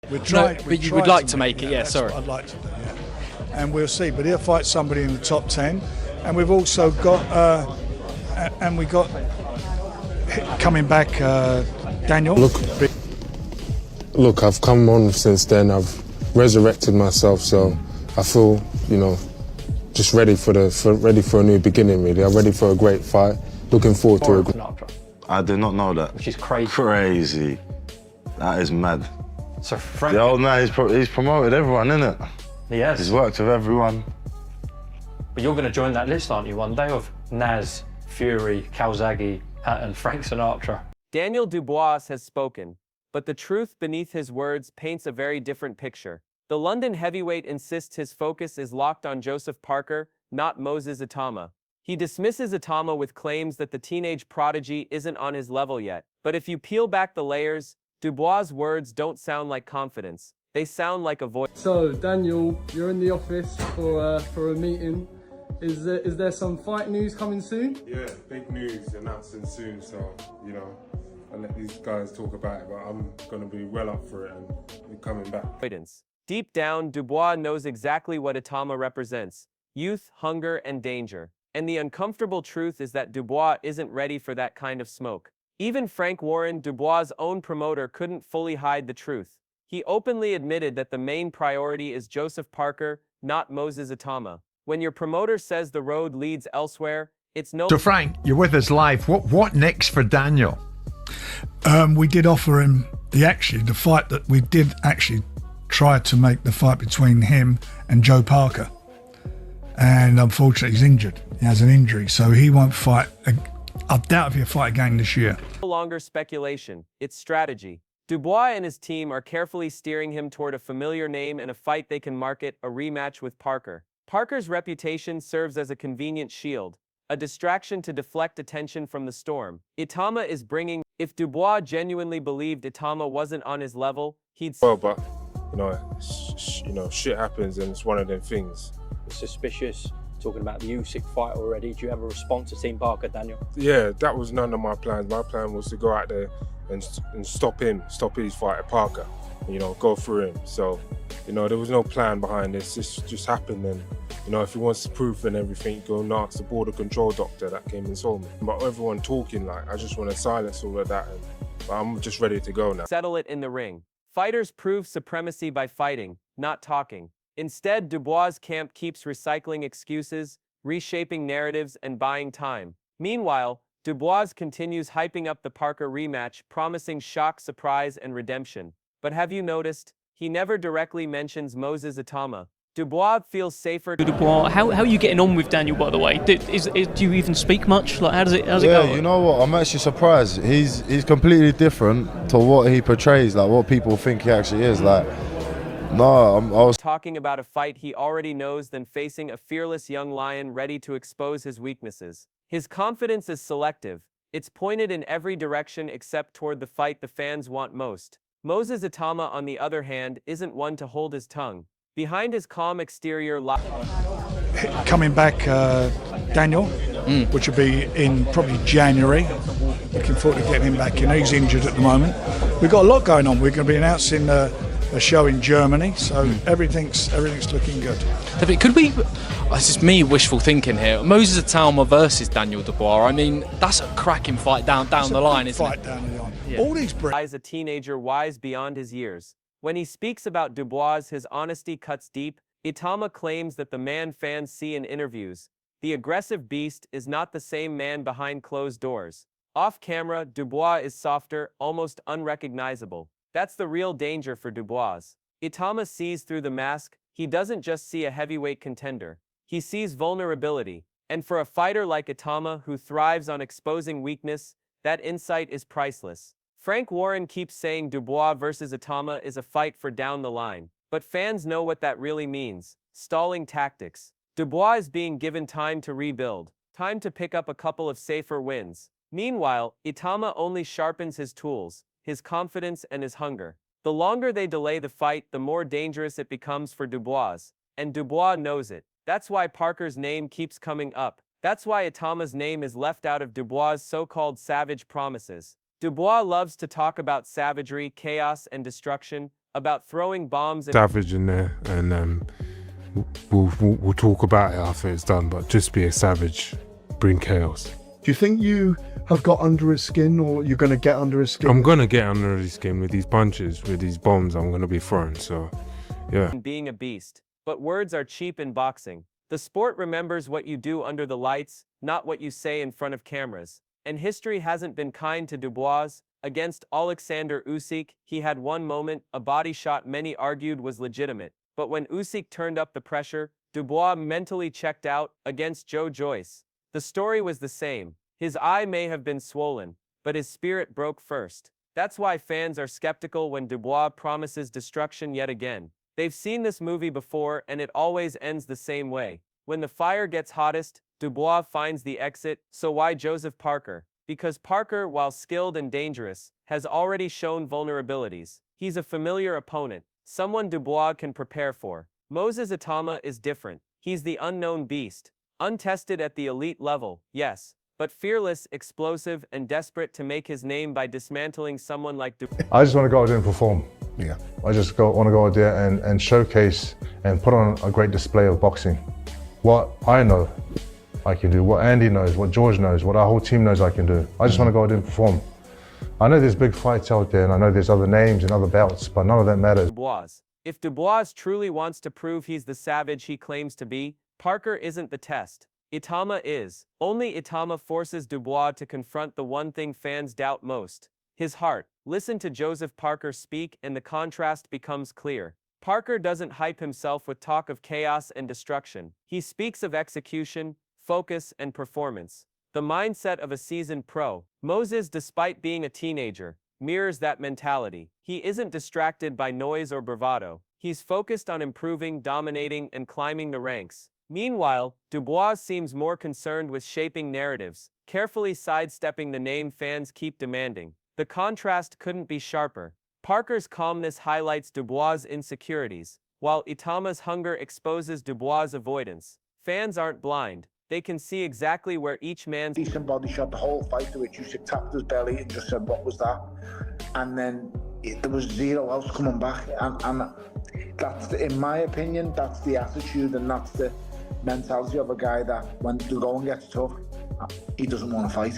But you would like to make it, yeah, sorry. I'd like to do, yeah. And we'll see. But he'll fight somebody in the top 10. And we've also got, coming back, Daniel. Look, I've come on since then. I've resurrected myself, so I feel, just ready for a new beginning. Really, I'm ready for a great fight. Looking forward to it. I did not know that. Which is crazy. Crazy. That is mad. So Frank, the old man, he's promoted everyone, innit? He has. He's worked with everyone. But you're going to join that list, aren't you, one day, of Naz, Fury, Calzaghe, and Frank Sinatra? Daniel Dubois has spoken, but the truth beneath his words paints a very different picture. The London heavyweight insists his focus is locked on Joseph Parker, not Moses Itauma. He dismisses Itauma with claims that the teenage prodigy isn't on his level yet. But if you peel back the layers, Dubois' words don't sound like confidence. They sound like a voice. So, Daniel, you're in the office for a meeting. Is there some fight news coming soon? Yeah, big news announcing soon, so, I'll let these guys talk about it, but I'm going to be well up for it and we're coming back. Deep down, Dubois knows exactly what Itauma represents: youth, hunger, and danger. And the uncomfortable truth is that Dubois isn't ready for that kind of smoke. Even Frank Warren, Dubois' own promoter, couldn't fully hide the truth. He openly admitted that the main priority is Joseph Parker, not Moses Itauma. When your promoter says the road leads elsewhere, it's no... So Frank, you're with us live. What next for Daniel? We did offer him the fight that we did actually try to make the fight between him and Joe Parker. And unfortunately he's injured. He has an injury, so he won't fight. I doubt if he'll fight again this year. No longer speculation, it's strategy. Dubois and his team are carefully steering him toward a familiar name and a fight they can market: a rematch with Parker. Parker's reputation serves as a convenient shield, a distraction to deflect attention from the storm Itauma is bringing. If Dubois genuinely believed Itauma wasn't on his level, he'd... Well, but, shit happens and it's one of them things. Suspicious, talking about the Usyk fight already. Do you have a response to Team Parker, Daniel? Yeah, that was none of my plans. My plan was to go out there and stop his fight at Parker, go through him. So, there was no plan behind this. This just happened, and, if he wants proof and everything, go and ask the border control doctor that came and saw me. But everyone talking, I just want to silence all of that, but I'm just ready to go now. Settle it in the ring. Fighters prove supremacy by fighting, not talking. Instead, Dubois' camp keeps recycling excuses, reshaping narratives, and buying time. Meanwhile, Dubois continues hyping up the Parker rematch, promising shock, surprise, and redemption. But have you noticed? He never directly mentions Moses Itauma. Dubois feels safer. Dubois, how are you getting on with Daniel, by the way? Do you even speak much? How does it go? Yeah, you know what? I'm actually surprised. He's completely different to what he portrays, what people think he actually is. No, I was talking about a fight he already knows than facing a fearless young lion ready to expose his weaknesses. His confidence is selective. It's pointed in every direction except toward the fight the fans want most. Moses Itauma, on the other hand, isn't one to hold his tongue. Behind his calm exterior coming back, Daniel, which will be in probably January. Looking forward to getting him back in. He's injured at the moment. We've got a lot going on. We're going to be announcing a show in Germany, so everything's looking good. Could we, this is me wishful thinking here, Moses Itauma versus Daniel Dubois, I mean, that's a cracking fight down the line, isn't it? Down the line. Yeah. All these is a teenager wise beyond his years. When he speaks about Dubois, his honesty cuts deep. Itauma claims that the man fans see in interviews, the aggressive beast, is not the same man behind closed doors. Off camera, Dubois is softer, almost unrecognizable. That's the real danger for Dubois. Itauma sees through the mask. He doesn't just see a heavyweight contender. He sees vulnerability. And for a fighter like Itauma, who thrives on exposing weakness, that insight is priceless. Frank Warren keeps saying Dubois versus Itauma is a fight for down the line. But fans know what that really means: stalling tactics. Dubois is being given time to rebuild, time to pick up a couple of safer wins. Meanwhile, Itauma only sharpens his tools, his confidence, and his hunger. The longer they delay the fight, the more dangerous it becomes for Dubois. And Dubois knows it. That's why Parker's name keeps coming up. That's why Itauma's name is left out of Dubois' so-called savage promises. Dubois loves to talk about savagery, chaos, and destruction, about throwing bombs and Savage in there, and we'll talk about it after it's done. But just be a savage, bring chaos. Do you think you have got under his skin, or you're going to get under his skin? I'm gonna get under his skin with these punches, with these bombs I'm gonna be throwing. So, yeah. being a beast. But words are cheap in boxing. The sport remembers what you do under the lights, not what you say in front of cameras. And history hasn't been kind to Dubois. Against Alexander Usyk, he had one moment, a body shot many argued was legitimate. But when Usyk turned up the pressure, Dubois mentally checked out. Against Joe Joyce, the story was the same. His eye may have been swollen, but his spirit broke first. That's why fans are skeptical when Dubois promises destruction yet again. They've seen this movie before, and it always ends the same way. When the fire gets hottest, Dubois finds the exit. So why Joseph Parker? Because Parker, while skilled and dangerous, has already shown vulnerabilities. He's a familiar opponent, someone Dubois can prepare for. Moses Itauma is different. He's the unknown beast. Untested at the elite level, yes, but fearless, explosive, and desperate to make his name by dismantling someone like Dubois. I just want to go out there and perform. Yeah. I just want to go out there and showcase and put on a great display of boxing. What I know I can do, what Andy knows, what George knows, what our whole team knows I can do. I just want to go out there and perform. I know there's big fights out there, and I know there's other names and other belts, but none of that matters. Dubois. If Dubois truly wants to prove he's the savage he claims to be, Parker isn't the test. Itauma is. Only Itauma forces Dubois to confront the one thing fans doubt most: his heart. Listen to Joseph Parker speak and the contrast becomes clear. Parker doesn't hype himself with talk of chaos and destruction. He speaks of execution, focus, and performance. The mindset of a seasoned pro. Moses, despite being a teenager, mirrors that mentality. He isn't distracted by noise or bravado. He's focused on improving, dominating, and climbing the ranks. Meanwhile, Dubois seems more concerned with shaping narratives, carefully sidestepping the name fans keep demanding. The contrast couldn't be sharper. Parker's calmness highlights Dubois' insecurities, while Itauma's hunger exposes Dubois' avoidance. Fans aren't blind. They can see exactly where each man's decent body shot the whole fight, to which Usyk tapped his belly and just said, "What was that?" And then there was zero else coming back. And that's, in my opinion, that's the attitude and that's the mentality of a guy that when the going gets tough, he doesn't want to fight.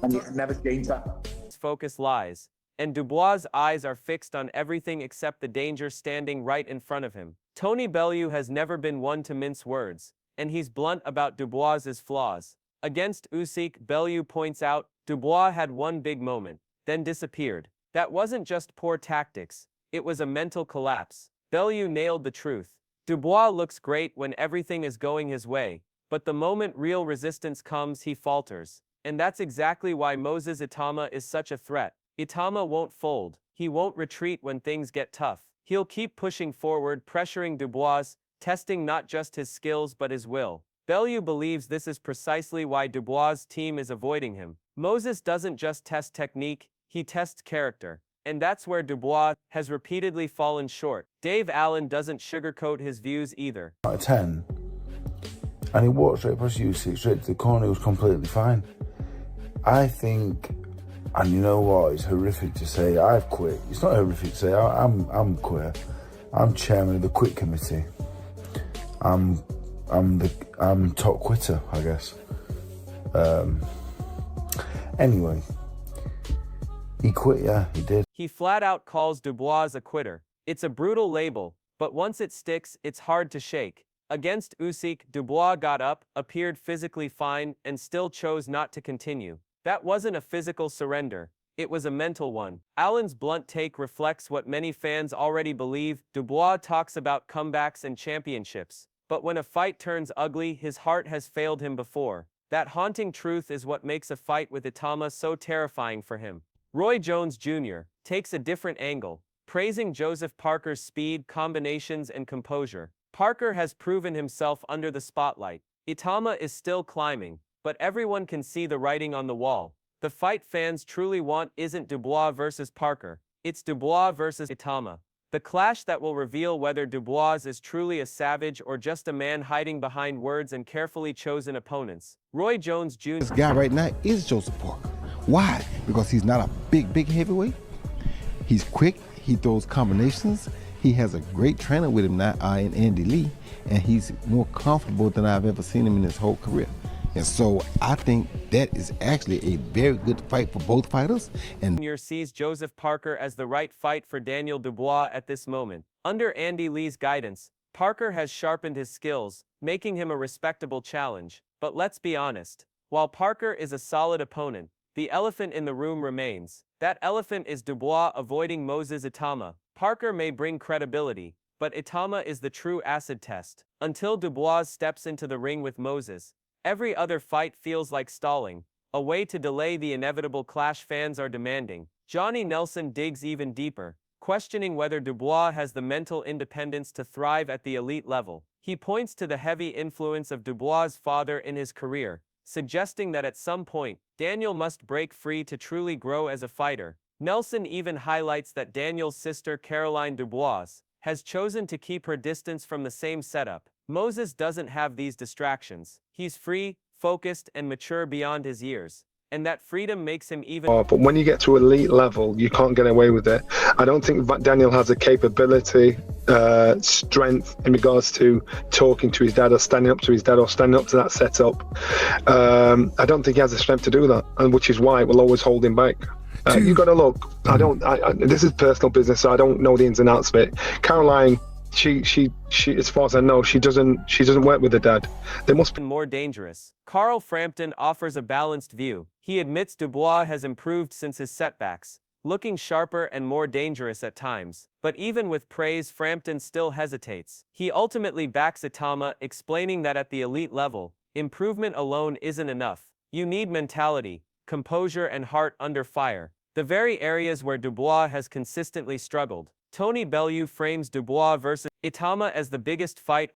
And you can never change that. Focus lies, and Dubois' eyes are fixed on everything except the danger standing right in front of him. Tony Bellew has never been one to mince words, and he's blunt about Dubois' flaws. Against Usyk, Bellew points out, Dubois had one big moment, then disappeared. That wasn't just poor tactics, it was a mental collapse. Bellew nailed the truth. Dubois looks great when everything is going his way, but the moment real resistance comes, he falters. And that's exactly why Moses Itauma is such a threat. Itauma won't fold. He won't retreat when things get tough. He'll keep pushing forward, pressuring Dubois, testing not just his skills but his will. Bellew believes this is precisely why Dubois' team is avoiding him. Moses doesn't just test technique, he tests character. And that's where Dubois has repeatedly fallen short. Dave Allen doesn't sugarcoat his views either. Out of 10, and he walked straight past Usyk, straight to the corner, he was completely fine. I think, and you know what, it's horrific to say I've quit. It's not horrific to say I'm quit. I'm chairman of the quit committee. I'm top quitter, I guess. Anyway, he quit, yeah, he did. He flat out calls Dubois a quitter. It's a brutal label, but once it sticks, it's hard to shake. Against Usyk, Dubois got up, appeared physically fine, and still chose not to continue. That wasn't a physical surrender. It was a mental one. Allen's blunt take reflects what many fans already believe. Dubois talks about comebacks and championships. But when a fight turns ugly, his heart has failed him before. That haunting truth is what makes a fight with Itauma so terrifying for him. Roy Jones Jr. takes a different angle, praising Joseph Parker's speed, combinations, and composure. Parker has proven himself under the spotlight. Itauma is still climbing, but everyone can see the writing on the wall. The fight fans truly want isn't Dubois versus Parker, it's Dubois versus Itauma. The clash that will reveal whether Dubois is truly a savage or just a man hiding behind words and carefully chosen opponents. Roy Jones Jr. This guy right now is Joseph Parker. Why? Because he's not a big heavyweight. He's quick, He throws combinations. He has a great trainer with him now, in Andy Lee, and he's more comfortable than I've ever seen him in his whole career. And so I think that is actually a very good fight for both fighters. And sees Joseph Parker as the right fight for Daniel Dubois at this moment. Under Andy Lee's guidance, Parker has sharpened his skills, making him a respectable challenge. But let's be honest, while Parker is a solid opponent, the elephant in the room remains. That elephant is Dubois avoiding Moses Itauma. Parker may bring credibility, but Itauma is the true acid test. Until Dubois steps into the ring with Moses, every other fight feels like stalling, a way to delay the inevitable clash fans are demanding. Johnny Nelson digs even deeper, questioning whether Dubois has the mental independence to thrive at the elite level. He points to the heavy influence of Dubois' father in his career, suggesting that at some point, Daniel must break free to truly grow as a fighter. Nelson even highlights that Daniel's sister Caroline Dubois has chosen to keep her distance from the same setup. Moses doesn't have these distractions. He's free, focused, and mature beyond his years. And that freedom makes him even... But when you get to elite level, you can't get away with it. I don't think Daniel has the capability, strength in regards to talking to his dad or standing up to his dad or standing up to that setup. I don't think he has the strength to do that, and which is why it will always hold him back. You got to look. This is personal business, so I don't know the ins and outs of it. Caroline, she, as far as I know, she doesn't work with her dad. They must be more dangerous. Carl Frampton offers a balanced view. He admits Dubois has improved since his setbacks, looking sharper and more dangerous at times. But even with praise, Frampton still hesitates. He ultimately backs Itauma, explaining that at the elite level, improvement alone isn't enough. You need mentality, composure, and heart under fire, the very areas where Dubois has consistently struggled. Tony Bellew frames Dubois versus Itauma as the biggest fight